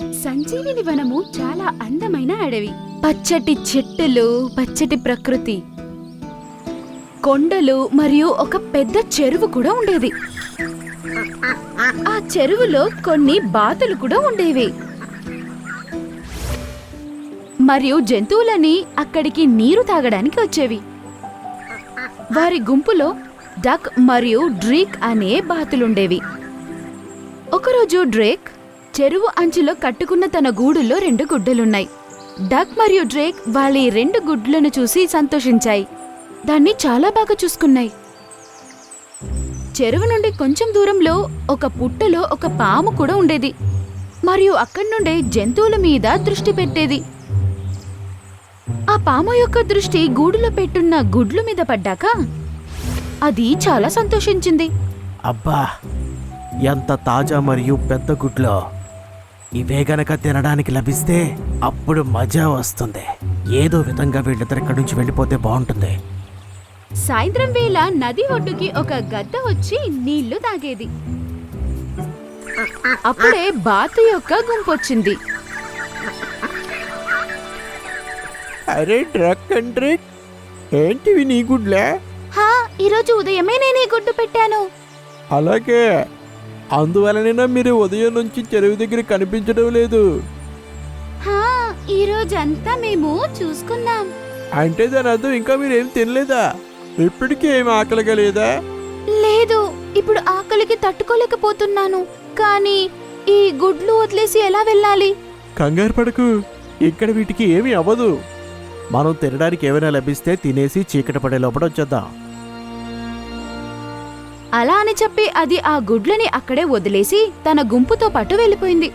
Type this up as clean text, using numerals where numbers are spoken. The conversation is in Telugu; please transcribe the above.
సంజీవిని వనము చాలా అందమైన అడవి. పచ్చటి చెట్టులు, పచ్చటి ప్రకృతి, కొండలు మరియు ఒక పెద్ద చెరువు కూడా ఉండేది. ఆ చెరువులో కొన్ని బాతులు కూడా ఉండేవి. మరియు జంతువులని అక్కడికి నీరు తాగడానికి వచ్చేవి. వారి గుంపులో డక్ మరియు డ్రీక్ అనే బాతులుండేవి. ఒకరోజు డ్రేక్ చెరువు అంచులో కట్టుకున్న తన గూడులో 2 గుడ్డలున్నాయి. డక్ మరియు డ్రేక్ వాళ్ళ 2 గుడ్లను చూసి సంతోషించాయి. దాన్ని చాలా బాగా చూసుకున్నాయి. చెరువు నుండి కొంచెం దూరంలో ఒక పుట్టలో ఒక పాము కూడా ఉండేది మరియు అక్కడి నుండే జంతువుల మీద దృష్టి పెట్టేది. ఆ పాము యొక్క దృష్టి గూడులో పెట్టున్న గుడ్లు మీద పడ్డాక అది చాలా సంతోషించింది. అబ్బా, ఎంత తాజా మరియు పెద్ద గుడ్లో! ఇవే గనక తినడానికి లభిస్తే అప్పుడు మజా వస్తుంది. ఏదో విధంగా వీళ్ళిద్దరు ఇక్కడి నుంచి వెళ్ళిపోతే బాగుంటుంది. సాయంత్రం వేళ నది ఒడ్డుకి ఒక గద్ద వచ్చి నీళ్లు తాగేది. అప్పుడే బాతు యొక్క గుంపొచ్చింది. అరే డ్రక్ అండ్ డ్రిక్, ఏంటివి నీ గుడ్లే? హా, ఈరోజు ఉదయమే నేను ఈ గుడ్డు పెట్టాను. అలాగే, అందువలన మీరు ఉదయం నుంచి చెరువు దగ్గర కనిపించడం లేదు. హా, ఈ రోజంతా మేము చూసుకున్నాం. అంటే దాని అర్థం ఇంకా మీరేం తినలేదా? ఇప్పటికీ ఏమి ఆకలిగా లేదా? లేదు, ఇప్పుడు ఆకలికి తట్టుకోలేకపోతున్నాను. కానీ ఈ గుడ్లు వదిలేసి ఎలా వెళ్ళాలి? కంగారు పడకు, ఇక్కడ వీటికి ఏమీ అవ్వదు. మనం తినడానికి ఏమైనా లభిస్తే తినేసి చీకటి పడే లోపల వచ్చేద్దాం. అలా అని చెప్పి అది ఆ గుడ్లని అక్కడే వదిలేసి తన గుంపుతో పాటు వెళ్ళిపోయింది.